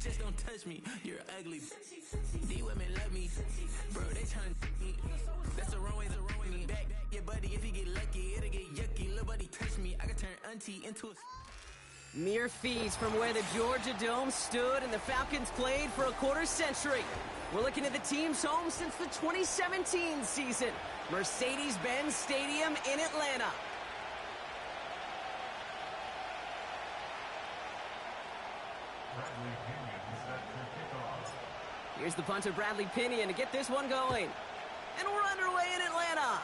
Just don't touch me, you're ugly. These women love me, bro, they tryna me. That's the wrong way, me back. Your buddy, if he get lucky, it'll get yucky. Little buddy touch me, I can turn auntie into a... Mere feet from where the Georgia Dome stood and the Falcons played for a quarter century. We're looking at the team's home since the 2017 season. Mercedes-Benz Stadium in Atlanta. Here's the punter, Bradley Pinion, to get this one going. And we're underway in Atlanta.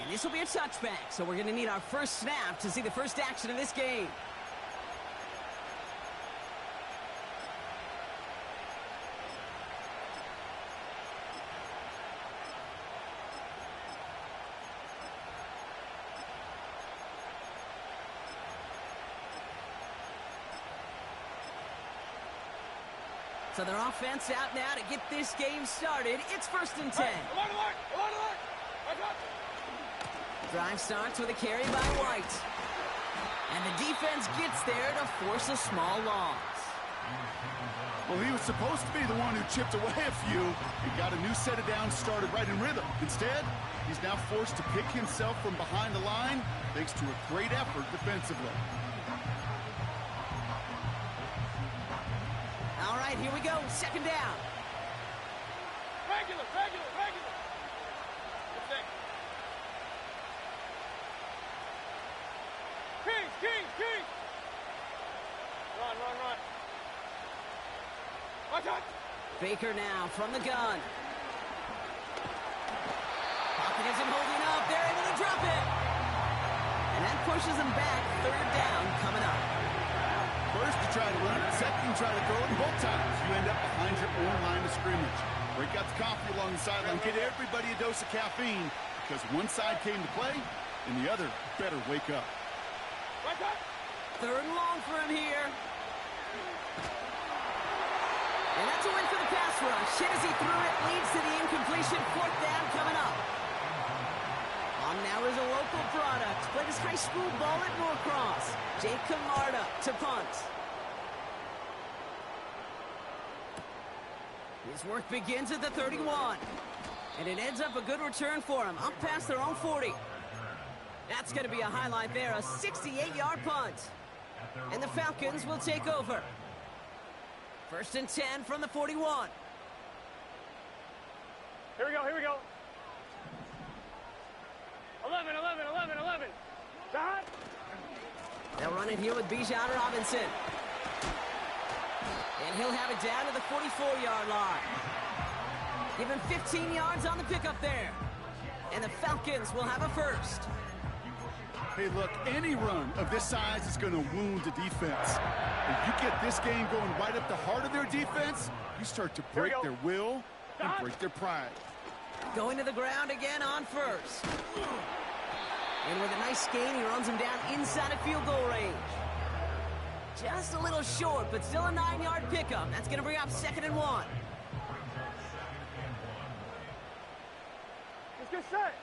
And this will be a touchback, so we're going to need our first snap to see the first action of this game. So their offense out now to get this game started. It's 1st and 10. Drive starts with a carry by White. And the defense gets there to force a small loss. Well, he was supposed to be the one who chipped away a few. He got a new set of downs started right in rhythm. Instead, he's now forced to pick himself from behind the line thanks to a great effort defensively. All right, here we go. 2nd down. Regular. What's that? Kings! Run. Watch out! Baker now from the gun. Pocket isn't holding up. They're able to drop it. And that pushes them back. 3rd down coming up. First you try to run it, second you try to throw it, and both times you end up behind your own line of scrimmage. Break out the coffee along the sideline, get everybody a dose of caffeine, because one side came to play, and the other better wake up. 3rd and long for him here. And that's a win for the pass rush. Hit as he threw it, leads to the incompletion. 4th down coming up. On now is a local product. Played his high school ball at Norcross. Jake Camarda to punt. His work begins at the 31. And it ends up a good return for him. Up past their own 40. That's going to be a highlight there. A 68-yard punt. And the Falcons will take over. 1st and 10 from the 41. Here we go. 11. John? They'll run it here with Bijan Robinson. And he'll have it down to the 44-yard line. Give him 15 yards on the pickup there. And the Falcons will have a first. Hey, look, any run of this size is going to wound the defense. If you get this game going right up the heart of their defense, you start to break their will and break their pride. Going to the ground again on 1st. And with a nice gain, he runs him down inside of field goal range. Just a little short, but still a 9-yard pickup. That's going to bring up 2nd and 1. Let's get set.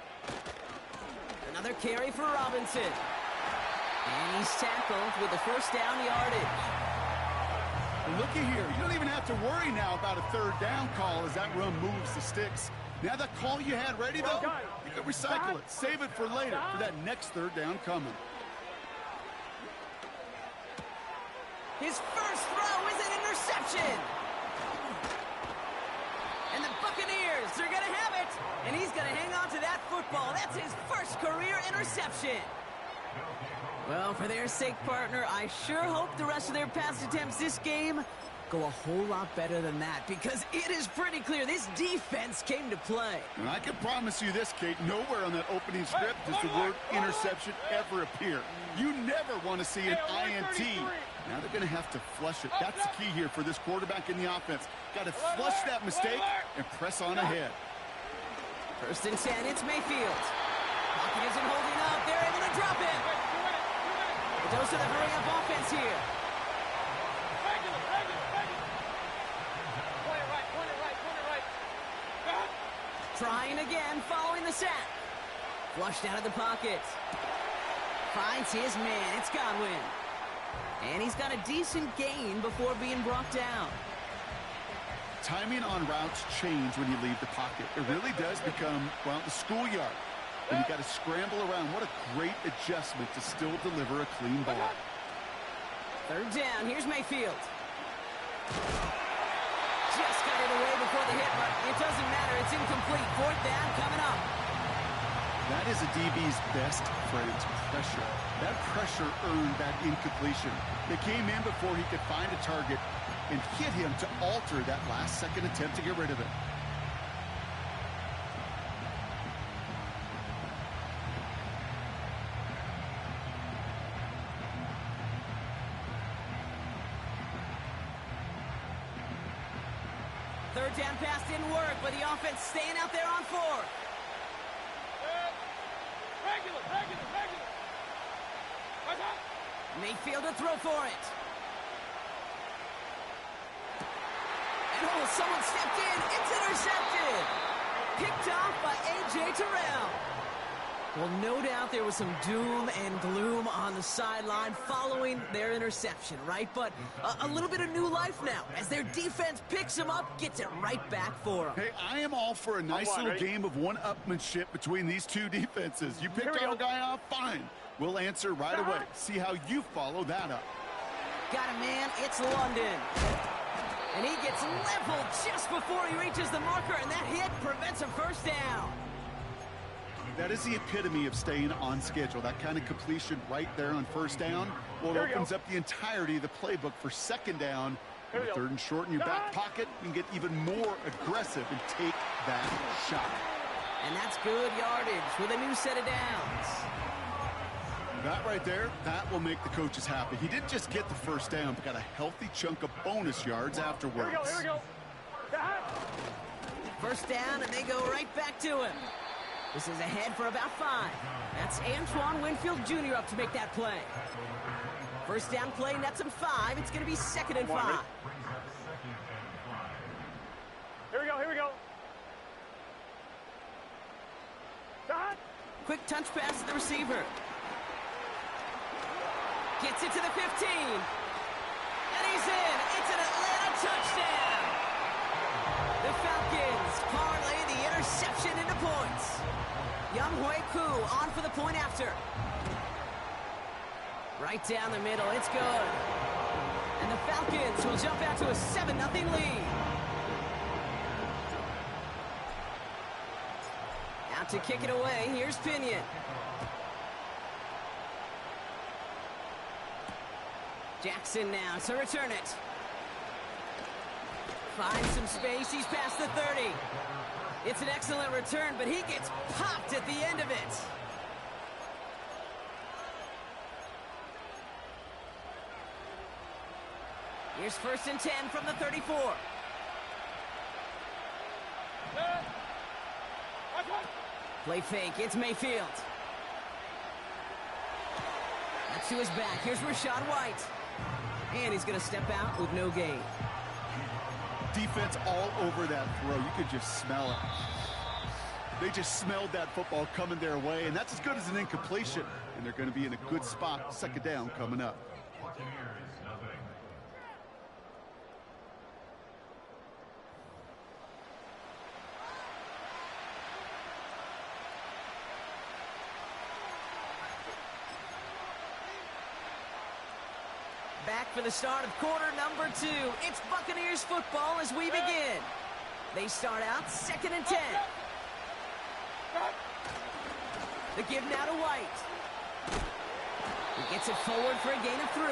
Another carry for Robinson. And he's tackled with the 1st down yardage. And looky here, you don't even have to worry now about a 3rd down call as that run moves the sticks. Now that call you had ready, though, you can recycle it. Save it for later, for that next 3rd down coming. His first throw is an interception. And the Buccaneers are going to have it. And he's going to hang on to that football. That's his first career interception. Well, for their sake, partner, I sure hope the rest of their pass attempts this game go a whole lot better than that, because it is pretty clear this defense came to play. And I can promise you this, Kate, nowhere on that opening script does the word interception ever appear. You never want to see an INT. Now they're going to have to flush it. That's the key here for this quarterback in the offense. Got to flush that mistake and press on ahead. 1st and 10, it's Mayfield. Pocket isn't holding up. They're able to drop it. A dose of the hurry-up offense here. Trying again, following the sack. Flushed out of the pocket. Finds his man. It's Godwin. And he's got a decent gain before being brought down. Timing on routes change when you leave the pocket. It really does become, well, the schoolyard. And you got to scramble around. What a great adjustment to still deliver a clean ball. Third down. Here's Mayfield. Just got it away before the hit, but it doesn't matter. It's incomplete. Fourth down coming up. That is a DB's best friend, pressure. That pressure earned that incompletion. They came in before he could find a target and hit him to alter that last-second attempt to get rid of it. Third down pass didn't work, but the offense staying out there on fourth. Regular. Mayfield to throw for it. And oh, someone stepped in. It's intercepted. Picked off by A.J. Terrell. Well, no doubt there was some doom and gloom on the sideline following their interception, right? But a little bit of new life now as their defense picks them up, gets it right back for them. Hey, I am all for a nice little game of one-upmanship between these two defenses. You picked our guy off, fine. We'll answer right away. See how you follow that up. Got a man, it's London. And he gets leveled just before he reaches the marker, and that hit prevents a first down. That is the epitome of staying on schedule. That kind of completion right there on first down. Well, it opens up the entirety of the playbook for second down. And third and short in your back pocket, you can get even more aggressive and take that shot. And that's good yardage with a new set of downs. That right there, that will make the coaches happy. He didn't just get the first down, but got a healthy chunk of bonus yards afterwards. Here we go. First down, and they go right back to him. This is ahead for about 5. That's Antoine Winfield Jr. up to make that play. First down play, nets him 5. It's going to be 2nd and 5. Here we go. Quick touch pass to the receiver. Gets it to the 15. And he's in. It's an Atlanta touchdown. The Falcons parlay the interception into points. Younghoe Koo on for the point after. Right down the middle. It's good. And the Falcons will jump out to a 7-0 lead. Out to kick it away. Here's Pinion. Jackson now to return it. Finds some space. He's past the 30. It's an excellent return, but he gets popped at the end of it. Here's 1st and 10 from the 34. Play fake. It's Mayfield. That's to his back. Here's Rachaad White. And he's going to step out with no gain. Defense all over that throw. You could just smell it. They just smelled that football coming their way, and that's as good as an incompletion. And they're going to be in a good spot. 2nd down coming up. Back for the start of quarter number 2. It's Buccaneers football as we begin. They start out 2nd and 10. The give now to White. He gets it forward for a gain of 3.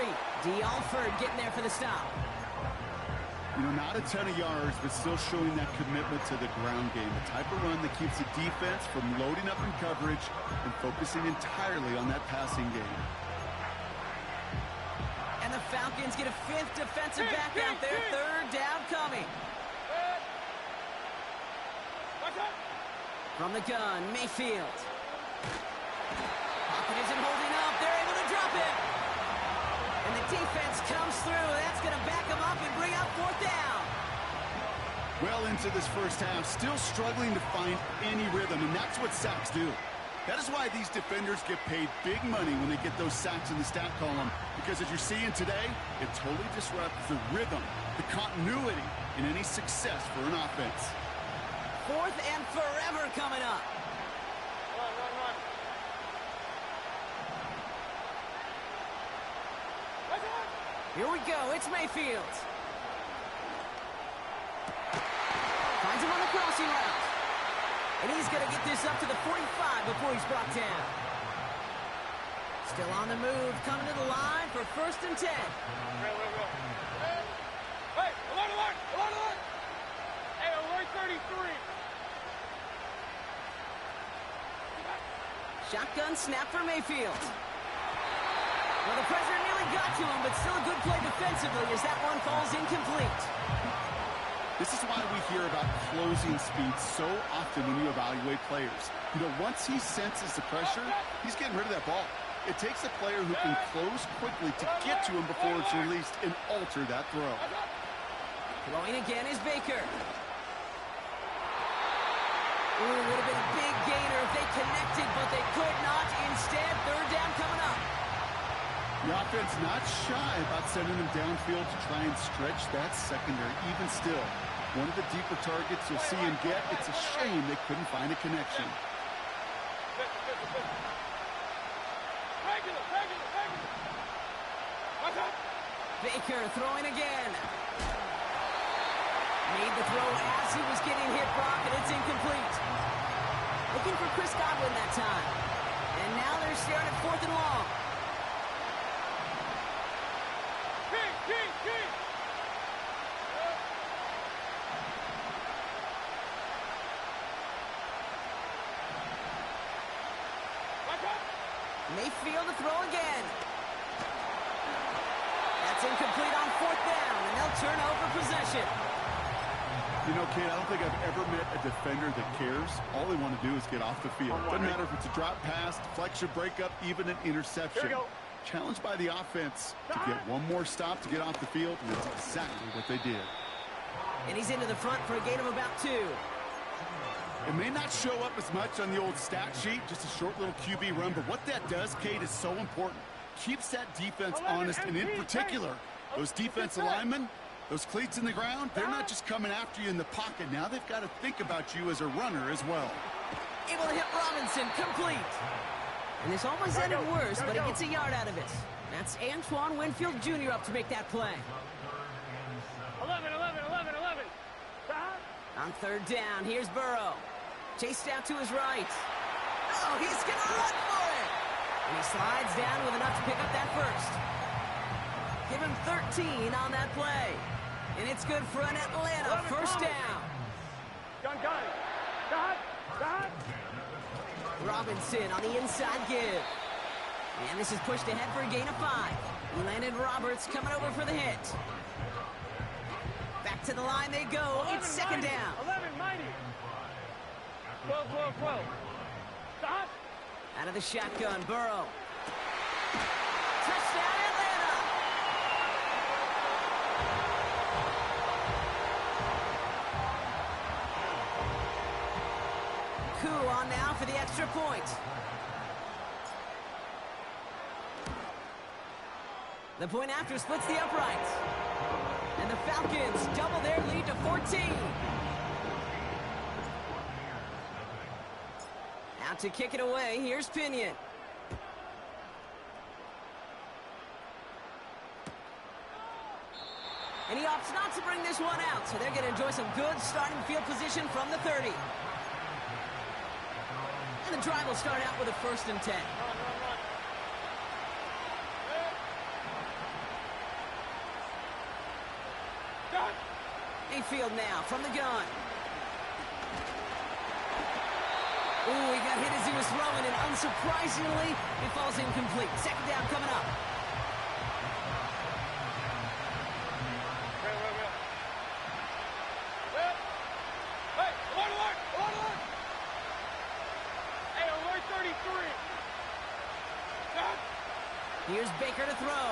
D. Alford getting there for the stop. You know, not a ton of yards, but still showing that commitment to the ground game. The type of run that keeps the defense from loading up in coverage and focusing entirely on that passing game. And the Falcons get a 5th defensive back out there. 3rd down coming. From the gun, Mayfield. Pocket isn't holding up. They're able to drop it. And the defense comes through. That's going to back them up and bring up 4th down. Well into this first half, still struggling to find any rhythm, and that's what sacks do. That is why these defenders get paid big money when they get those sacks in the stat column, because as you're seeing today, it totally disrupts the rhythm, the continuity in any success for an offense. 4th and forever coming up. Run. Here we go. It's Mayfield. Finds him on the crossing route. And he's going to get this up to the 45 before he's brought down. Still on the move, coming to the line for 1st and 10. Real. Hey, alert! Hey, alert 33. Shotgun snap for Mayfield. Well, the pressure nearly got to him, but still a good play defensively as that one falls incomplete. This is why we hear about closing speed so often when you evaluate players. You know, once he senses the pressure, he's getting rid of that ball. It takes a player who can close quickly to get to him before it's released and alter that throw. Throwing again is Baker. Ooh, would have been a big gainer if they connected, but they could not. Instead, 3rd down coming up. The offense not shy about sending them downfield to try and stretch that secondary. Even still, one of the deeper targets you'll see him get. It's a shame they couldn't find a connection. Baker throwing again. Made the throw as he was getting hit, Brock, and it's incomplete. Looking for Chris Godwin that time. And now they're staring at 4th and long. King. Mayfield to throw again. That's incomplete on 4th down, and they'll turn over possession. You know, Kate, I don't think I've ever met a defender that cares. All they want to do is get off the field. Doesn't matter if it's a drop pass, deflection, breakup, even an interception. Challenged by the offense to get one more stop to get off the field, and that's exactly what they did. And he's into the front for a gain of about 2. It may not show up as much on the old stat sheet, just a short little QB run, but what that does, Kate, is so important. Keeps that defense honest, and in particular, those defensive linemen, those cleats in the ground, they're not just coming after you in the pocket. Now they've got to think about you as a runner as well. Able to hit Robinson, complete. And this almost ended worse, but he gets a yard out of it. That's Antoine Winfield Jr. up to make that play. 11. On 3rd down, here's Burrow. Chased out to his right. Oh, he's going to run for it. And he slides down with enough to pick up that 1st. Give him 13 on that play. And it's good for an Atlanta 1st down. Got it. Robinson on the inside give. And this is pushed ahead for a gain of 5. Landon Roberts coming over for the hit. Back to the line they go. It's 2nd down. 11, mighty. 12. Stop. Out of the shotgun, Burrow. Touchdown, Atlanta. Koo on now for the extra point. The point after splits the uprights. And the Falcons double their lead to 14. Out to kick it away, here's Pinion. And he opts not to bring this one out, so they're going to enjoy some good starting field position from the 30. And the drive will start out with a 1st and 10. Mayfield now from the gun. Ooh, he got hit as he was throwing, and unsurprisingly, it falls incomplete. 2nd down coming up. Hey, alert! Hey, alert 33. Here's Baker to throw.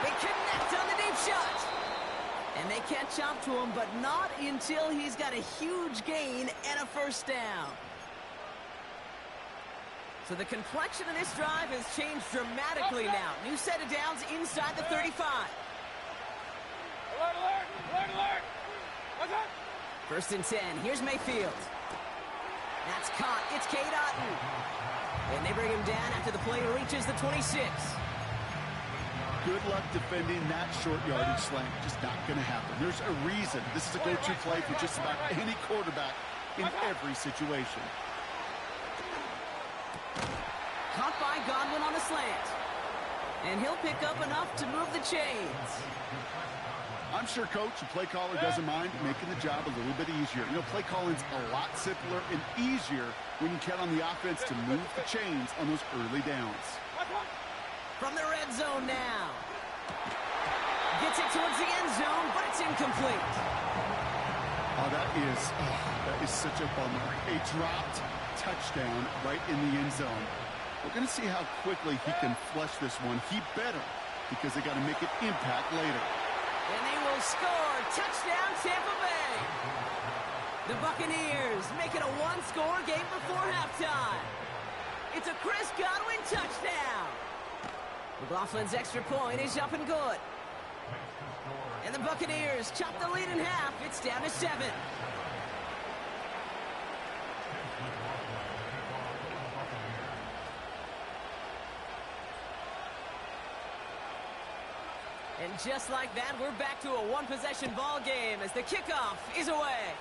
They connect on the deep shot. And they catch up to him, but not until he's got a huge gain and a first down. So the complexion of this drive has changed dramatically now. New set of downs inside the 35. Alert, alert, alert, alert. What's up? First and 10. Here's Mayfield. That's caught. It's Cade Otton. And they bring him down after the play reaches the 26. Good luck defending that short yardage slant. Just not going to happen. There's a reason this is a go-to play for just about any quarterback in every situation. Caught by Godwin on the slant. And he'll pick up enough to move the chains. I'm sure coach and play caller doesn't mind making the job a little bit easier. You know, play calling's a lot simpler and easier when you count on the offense to move the chains on those early downs. From the red zone now. Gets it towards the end zone, but it's incomplete. Oh, that is such a bummer. A dropped touchdown right in the end zone. We're going to see how quickly he can flush this one. He better, because they got to make an impact later. And they will score. Touchdown, Tampa Bay. The Buccaneers make it a one-score game before halftime. It's a Chris Godwin touchdown. McLaughlin's extra point is up and good. And the Buccaneers chop the lead in half. It's down to 7. And just like that, we're back to a one-possession ball game as the kickoff is away.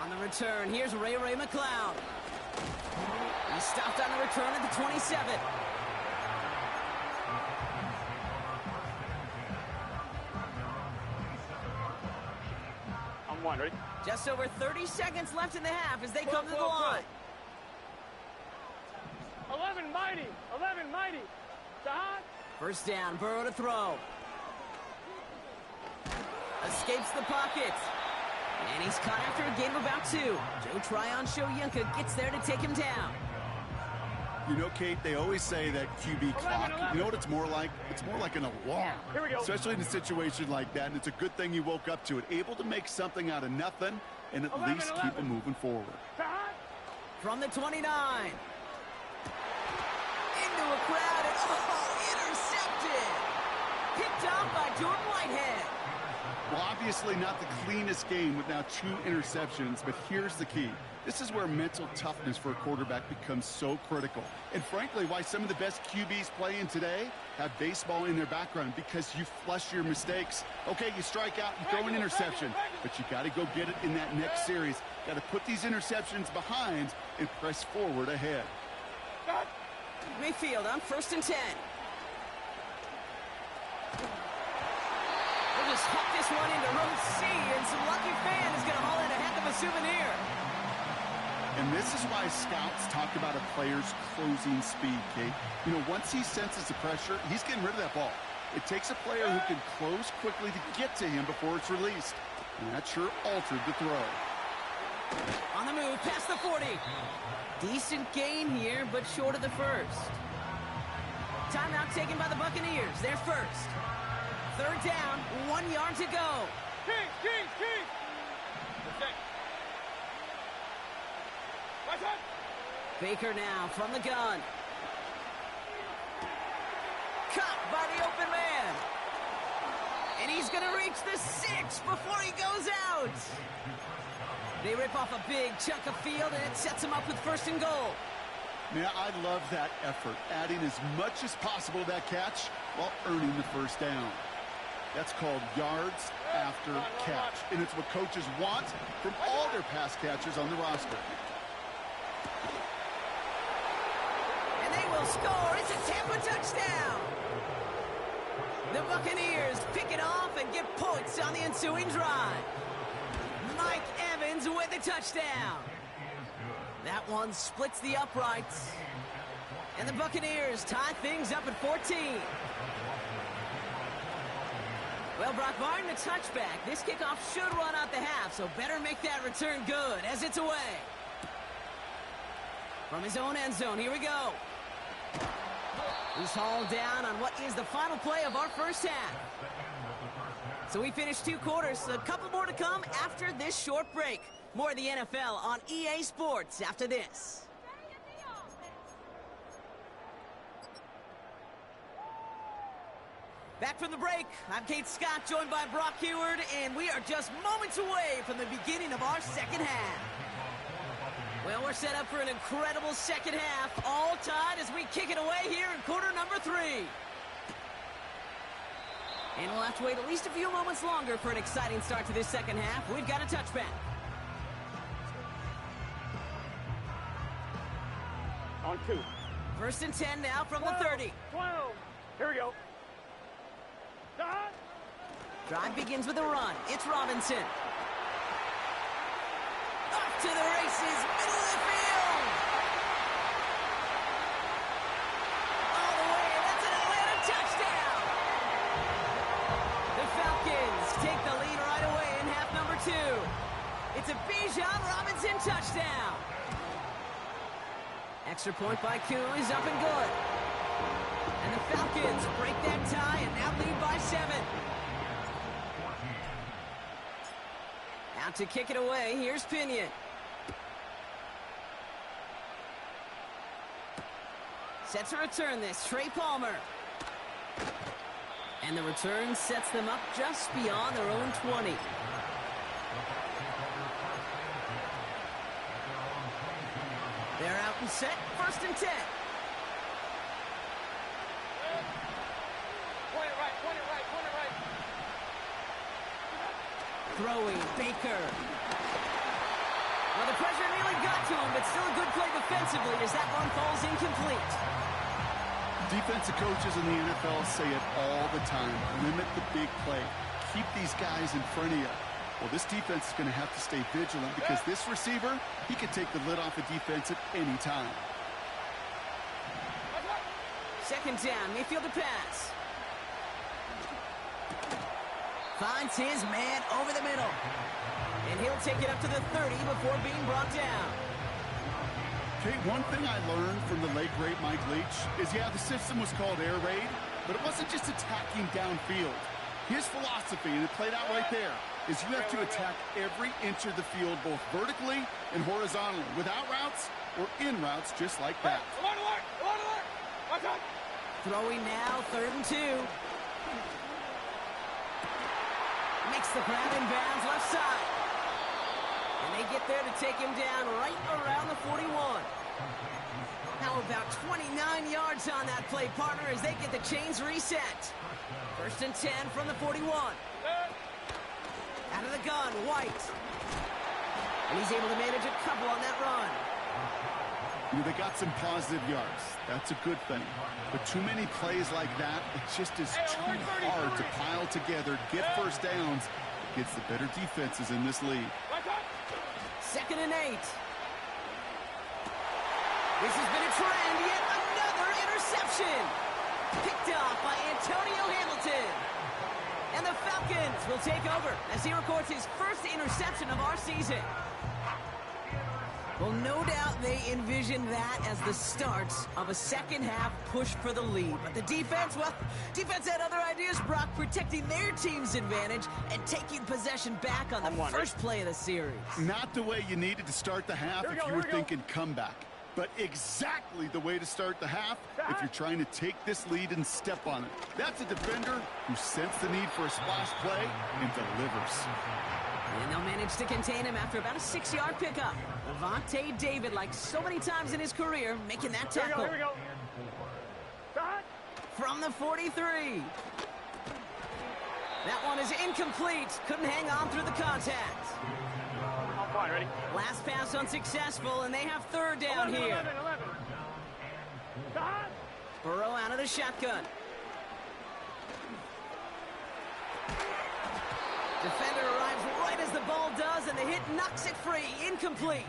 On the return, here's Ray McCloud. He stopped on the return at the 27. I'm one, ready? Just over 30 seconds left in the half as they come to the line. 11 mighty, 11 mighty. Sahan. First down, Burrow to throw. Escapes the pocket. And he's caught after a gain of about 2. Joe Tryon-Shoyinka gets there to take him down. You know, Kate, they always say that QB clock. You know what it's more like? It's more like an alarm. Here we go. Especially in a situation like that, and it's a good thing you woke up to it. Able to make something out of nothing and at least keep it moving forward. Sahan. From the 29. Into a crowd and, intercepted! Picked off by Jordan Whitehead. Well, obviously not the cleanest game with now 2 interceptions, but here's the key. This is where mental toughness for a quarterback becomes so critical. And frankly, why some of the best QBs playing today have baseball in their background, because you flush your mistakes. Okay, you strike out, you throw an interception, but you got to go get it in that next series. Got to put these interceptions behind and press forward ahead. Mayfield on first and 10. We'll just hook this one into row C, and some lucky fan is going to haul in a heck of a souvenir. And this is why scouts talk about a player's closing speed, Kate. You know, once he senses the pressure, he's getting rid of that ball. It takes a player who can close quickly to get to him before it's released. And that sure altered the throw. On the move, past the 40. Decent gain here, but short of the first. Timeout taken by the Buccaneers. They're first. Third down, 1 yard to go. King. Okay. Watch out. Baker now from the gun. Caught by the open man. And he's going to reach the 6 before he goes out. They rip off a big chunk of field, and it sets him up with first and goal. Man, I love that effort, adding as much as possible to that catch while earning the first down. That's called yards after catch, and it's what coaches want from all their pass catchers on the roster. And they will score. It's a Tampa touchdown. The Buccaneers pick it off and get points on the ensuing drive. Mike Evans with the touchdown. That one splits the uprights. And the Buccaneers tie things up at 14. Well, Brock, barring the touchback, this kickoff should run out the half, so better make that return good as it's away. From his own end zone, here we go. He's hauled down on what is the final play of our first half. So we finished 2 quarters. A couple more to come after this short break. More of the NFL on EA Sports after this. Back from the break, I'm Kate Scott, joined by Brock Huard, and we are just moments away from the beginning of our second half. Well, we're set up for an incredible second half, all tied as we kick it away here in quarter number 3. And we'll have to wait at least a few moments longer for an exciting start to this second half. We've got a touchback. On 2. 1st and 10 now from the 30. 12. Here we go. Drive begins with a run. It's Robinson. Off to the races, middle of the field. All the way, that's an Atlanta touchdown. The Falcons take the lead right away in half number 2. It's a Bijan Robinson touchdown. Extra point by Kuhn is up and good. And the Falcons break that tie and now lead by 7. Out to kick it away, here's Pinion. Set to return this, Trey Palmer. And the return sets them up just beyond their own 20. They're out and set, 1st and 10. Throwing, Baker. Well, the pressure nearly got to him, but still a good play defensively as that one falls incomplete. Defensive coaches in the NFL say it all the time. Limit the big play. Keep these guys in front of you. Well, this defense is going to have to stay vigilant because this receiver, he can take the lid off a defense at any time. 2nd down, Mayfield to pass. Finds his man over the middle. And he'll take it up to the 30 before being brought down. Okay, one thing I learned from the late, great Mike Leach is, yeah, the system was called air raid, but it wasn't just attacking downfield. His philosophy, and it played out right there, is you have to attack every inch of the field, both vertically and horizontally, without routes or in routes just like that. Throwing now, 3rd and 2. Makes the grab in bounds left side. And they get there to take him down right around the 41. Now about 29 yards on that play, partner, as they get the chains reset. 1st and 10 from the 41. Out of the gun, White. And he's able to manage a couple on that run. You know, they got some positive yards. That's a good thing. But too many plays like that, it just is too hard to pile together, get first downs against the better defenses in this league. 2nd and 8. This has been a trend, yet another interception. Picked off by Antonio Hamilton. And the Falcons will take over as he records his 1st interception of our season. Well, no doubt they envisioned that as the start of a second half push for the lead. But the defense, well, defense had other ideas, Brock, protecting their team's advantage and taking possession back on the first play of the series. Not the way you needed to start the half if you were thinking comeback. But exactly the way to start the half if you're trying to take this lead and step on it. That's a defender who sensed the need for a splash play and delivers. And they'll manage to contain him after about a 6-yard pickup. Lavonte David, like so many times in his career, making that tackle. Here we go. From the 43. That one is incomplete. Couldn't hang on through the contact. I'm fine, ready? Last pass unsuccessful, and they have 3rd down 11, here. 11. Burrow out of the shotgun. Defender arrives right as the ball does, and the hit knocks it free. Incomplete.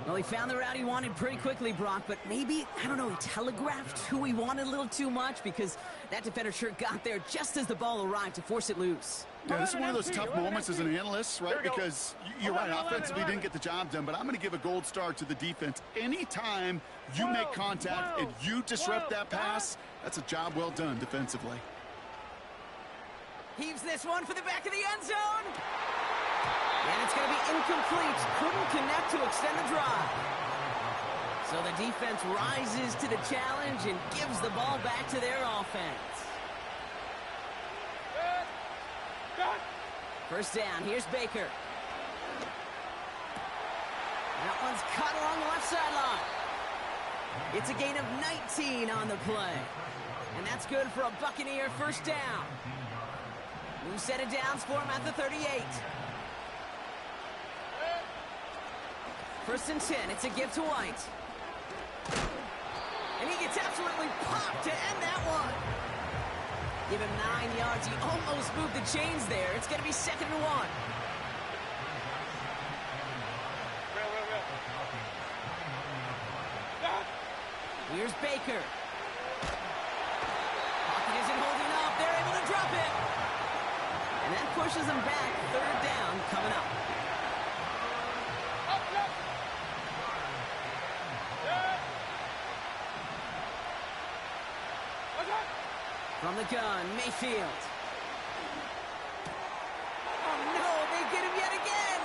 Well, he found the route he wanted pretty quickly, Brock, but maybe, I don't know, he telegraphed who he wanted a little too much because that defender sure got there just as the ball arrived to force it loose. Yeah, this is one of those tough moments as an analyst, right? Because you're right, offensively didn't get the job done, but I'm going to give a gold star to the defense. Anytime you make contact and you disrupt that pass, that's a job well done defensively. Heaves this one for the back of the end zone. And it's going to be incomplete. Couldn't connect to extend the drive. So the defense rises to the challenge and gives the ball back to their offense. First down, here's Baker. That one's cut along the left sideline. It's a gain of 19 on the play. And that's good for a Buccaneer first down. New set of downs for him at the 38. First and 10, it's a give to White. And he gets absolutely popped to end that one. Give him 9 yards. He almost moved the chains there. It's going to be 2nd and 1. Here's Baker. Pocket isn't holding up. They're able to drop it. And that pushes them back. 3rd down coming up. From the gun, Mayfield. Oh, no, they get him yet again.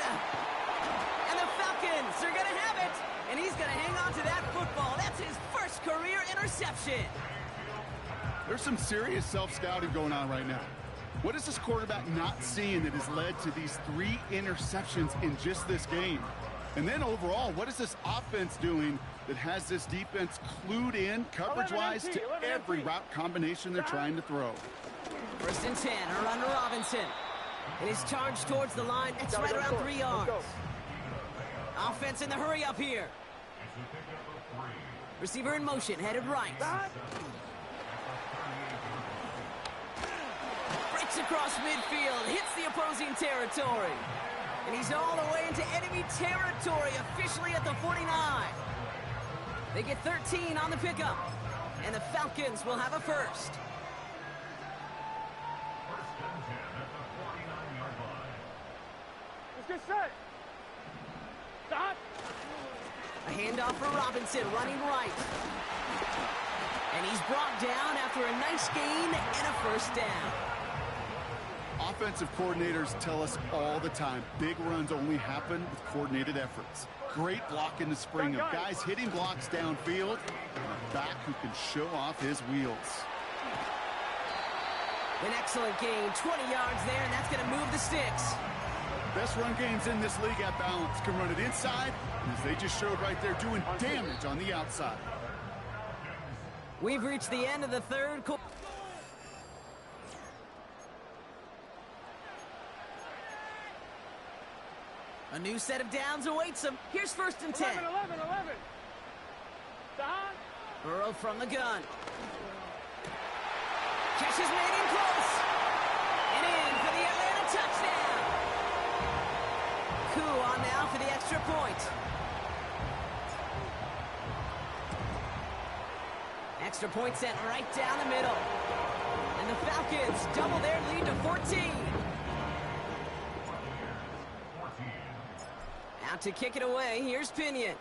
And the Falcons are going to have it. And he's going to hang on to that football. That's his first career interception. There's some serious self-scouting going on right now. What is this quarterback not seeing that has led to these 3 interceptions in just this game? And then overall, what is this offense doing that has this defense clued in coverage-wise to every route combination they're trying to throw? First and 10, a run to Robinson. It is charged towards the line. It's right around 3 yards. Offense in the hurry up here. Receiver in motion, headed right. Breaks across midfield, hits the opposing territory. And he's all the way into enemy territory, officially at the 49. They get 13 on the pickup. And the Falcons will have a first. Let's get set. Stop. A handoff for Robinson, running right. And he's brought down after a nice gain and a first down. Offensive coordinators tell us all the time, big runs only happen with coordinated efforts. Great block in the spring of guys hitting blocks downfield, and a back who can show off his wheels. An excellent gain, 20 yards there, and that's going to move the sticks. Best run games in this league at balance can run it inside, as they just showed right there, doing damage on the outside. We've reached the end of the third quarter. A new set of downs awaits him. Here's 1st and 10. 11. Stop. Burrow from the gun. Catches made in close. And in for the Atlanta touchdown. Koo on now for the extra point. Extra point sent right down the middle. And the Falcons double their lead to 14. Out to kick it away, here's Pinion.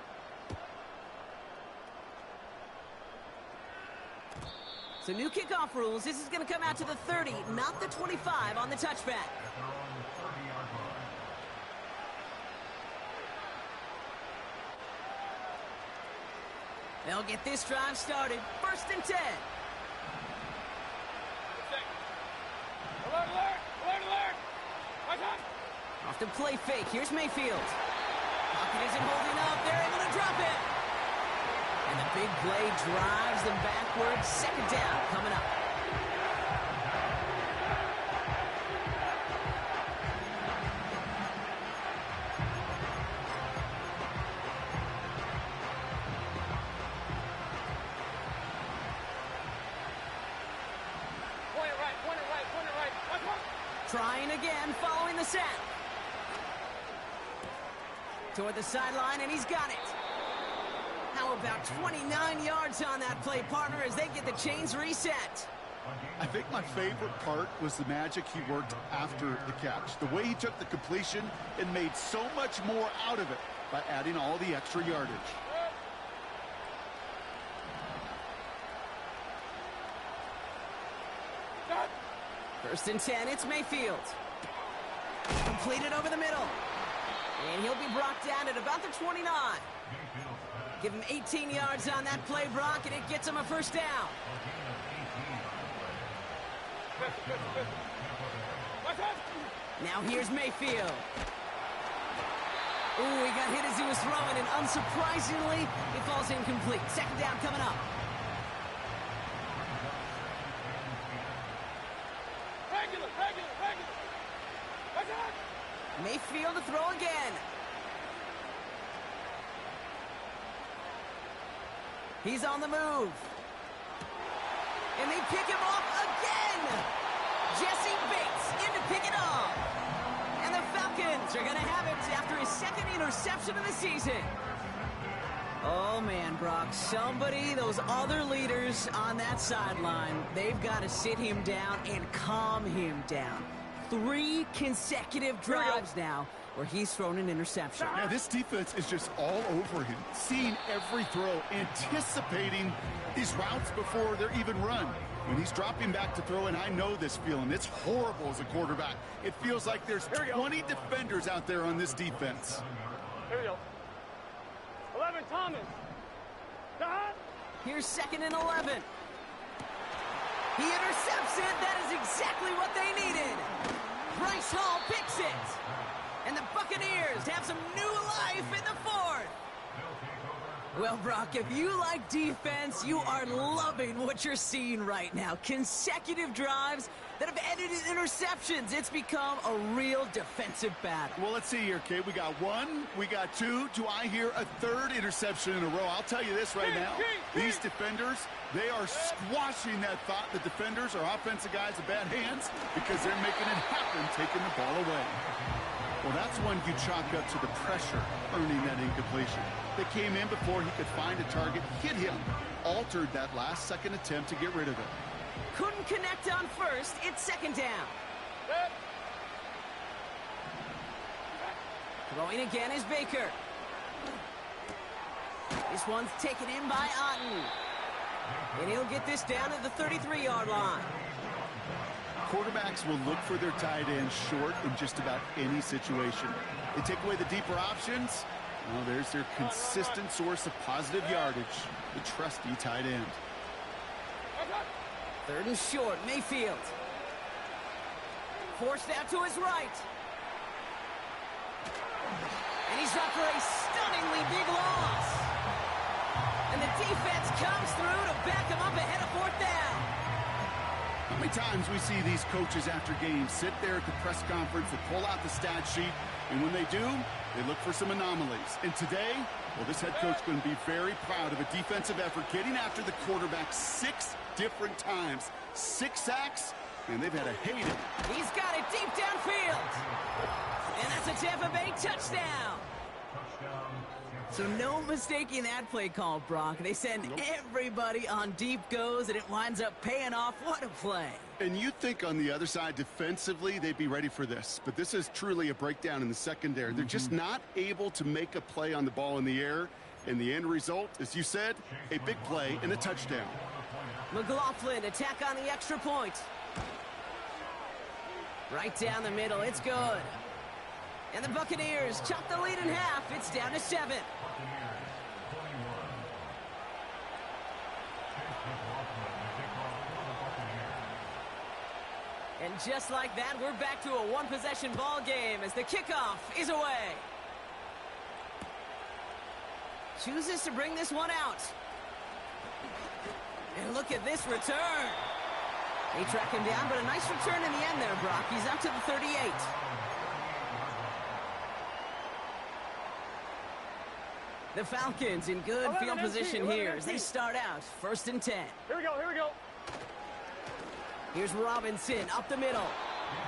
So new kickoff rules, this is going to come out to the 30, not the 25 on the touchback. They'll get this drive started. 1st and 10. Alert! Off the play fake, here's Mayfield. Pocket isn't holding up, they're able to drop it. And the big play drives them backwards. 2nd down coming up. Point it right. Trying again, following the sack. Toward the sideline, and he's got it. How about 29 yards on that play, partner, as they get the chains reset? I think my favorite part was the magic he worked after the catch. The way he took the completion and made so much more out of it by adding all the extra yardage. First and 10, it's Mayfield. Completed over the middle. And he'll be brought down at about the 29. Give him 18 yards on that play, Brock, and it gets him a first down. Now here's Mayfield. Ooh, he got hit as he was throwing, and unsurprisingly, it falls incomplete. Second down coming up. Mayfield to throw again. He's on the move. And they pick him off again. Jesse Bates in to pick it off. And the Falcons are going to have it after his second interception of the season. Oh, man, Brock, somebody, those other leaders on that sideline, they've got to sit him down and calm him down. 3 consecutive drives now where he's thrown an interception. Yeah, this defense is just all over him, seeing every throw, anticipating these routes before they're even run. When he's dropping back to throw, and I know this feeling, it's horrible as a quarterback. It feels like there's 20 defenders out there on this defense. Here we go. 11, Thomas. Here's 2nd and 11. He intercepts it. That is exactly what they needed. Bryce Hall picks it. And the Buccaneers have some new life in the 4th. Well, Brock, if you like defense, you are loving what you're seeing right now. Consecutive drives that have ended in interceptions. It's become a real defensive battle. Well, let's see here, Kate. We got 1, we got 2. Do I hear a 3rd interception in a row? I'll tell you this right now. These defenders, they are squashing that thought that defenders or offensive guys have bad hands because they're making it happen, taking the ball away. Well, that's one you chalk up to the pressure earning that incompletion. They came in before he could find a target, hit him, altered that last-second attempt to get rid of it. Couldn't connect on first. It's 2nd down. Throwing again is Baker. This one's taken in by Otten. And he'll get this down at the 33-yard line. Quarterbacks will look for their tight end short in just about any situation. They take away the deeper options. Well, there's their consistent source of positive yardage, the trusty tight end. 3rd and short, Mayfield. Forced out to his right. And he's up for a stunningly big loss. And the defense comes through to back him up ahead of 4th down. How many times we see these coaches after games sit there at the press conference and pull out the stat sheet, and when they do, they look for some anomalies. And today, well, this head coach is going to be very proud of a defensive effort, getting after the quarterback 6 different times. 6 sacks, and they've had a heyday. He's got it deep downfield. And that's a Tampa Bay touchdown. So no mistaking that play call, Brock. They send everybody on deep goes, and it winds up paying off. What a play. And you think on the other side defensively they'd be ready for this, but this is truly a breakdown in the secondary. They're just not able to make a play on the ball in the air, and the end result, as you said, a big play and a touchdown. McLaughlin attack on the extra point. Right down the middle, it's good. And the Buccaneers chop the lead in half. It's down to 7. And just like that, we're back to a one-possession ball game as the kickoff is away. Chooses to bring this one out. And look at this return. They track him down, but a nice return in the end there, Brock. He's up to the 38. The Falcons in good field position here as they start out. 1st and 10. Here we go, here we go. Here's Robinson up the middle.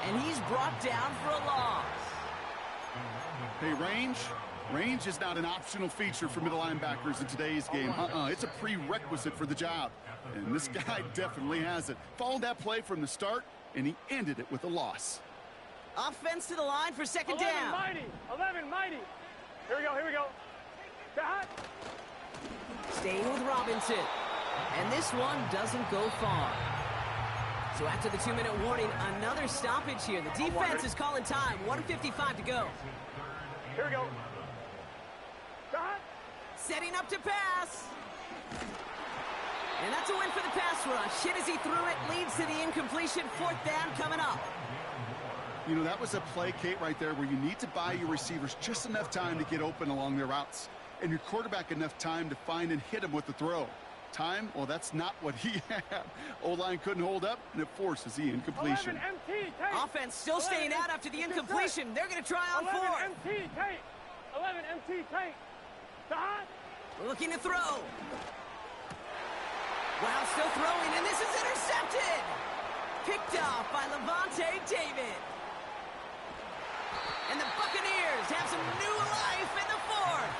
And he's brought down for a loss. Hey, range is not an optional feature for middle linebackers in today's game. It's a prerequisite for the job. And this guy definitely has it. Followed that play from the start, and he ended it with a loss. Offense to the line for 2nd 11 down. mighty, 11 mighty. Here we go, here we go. Back. Staying with Robinson. And this one doesn't go far. So after the 2-minute warning, another stoppage here. The defense is calling time. 1:55 to go. Here we go. Stop. Setting up to pass. And that's a win for the pass rush. Hit as he threw it, leads to the incompletion. 4th down coming up. You know, that was a play, Kate, right there where you need to buy your receivers just enough time to get open along their routes. And your quarterback enough time to find and hit him with the throw. Time, well, that's not what he had. O-line couldn't hold up, and it forces the incompletion. 11 MT, Tate. Offense still staying out after the incompletion. They're going to try on 11 4th. MT, Tate. 11 MT, Tate. Stop. Looking to throw. Wow, still throwing, and this is intercepted. Picked off by Levante David. And the Buccaneers have some new life in the 4th.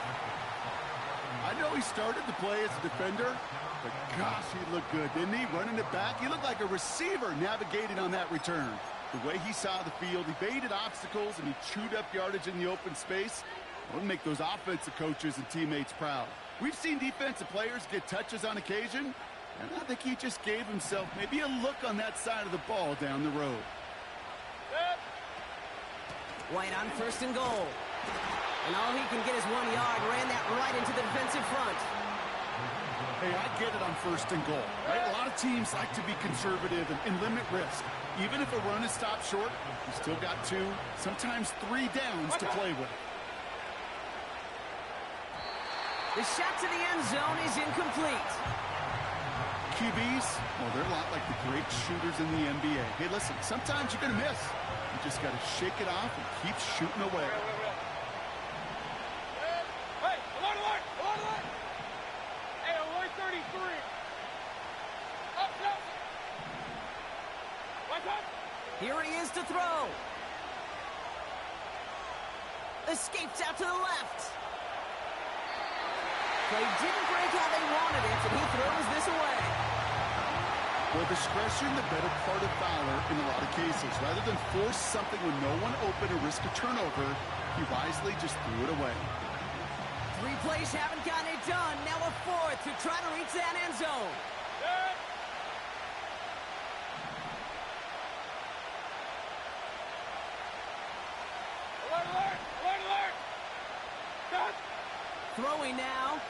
I know he started the play as a defender, but gosh, he looked good, didn't he? Running it back, he looked like a receiver navigating on that return. The way he saw the field, he baited obstacles, and he chewed up yardage in the open space. It would make those offensive coaches and teammates proud. We've seen defensive players get touches on occasion, and I think he just gave himself maybe a look on that side of the ball down the road. White on 1st and goal. And all he can get is 1 yard. Ran that right into the defensive front. Hey, I get it on 1st and goal, right? A lot of teams like to be conservative and limit risk. Even if a run is stopped short, you still got 2, sometimes 3 downs to play with. The shot to the end zone is incomplete. QBs, well, they're a lot like the great shooters in the NBA. Hey, listen, sometimes you're going to miss. You just got to shake it off and keep shooting away. Hey, alert, alert, alert, alert. Hey, alert 33. Up, up. Watch out. Here he is to throw. Escapes out to the left. Play didn't break how they wanted it, and he throws this away. Well, discretion, the better part of valor in a lot of cases. Rather than force something with no one open or risk a turnover, he wisely just threw it away. 3 plays haven't gotten it done. Now a 4th to try to reach that end zone. Good. Alert, alert, alert, alert. Stop. Throwing now.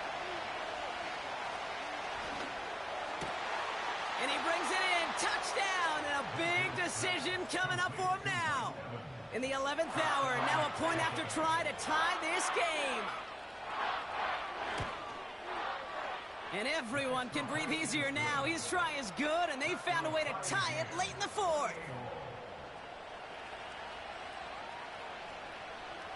And he brings it in. Touchdown. And a big decision coming up for him now. In the 11th hour, now a point after try to tie this game. And everyone can breathe easier now. His try is good, and they found a way to tie it late in the 4th.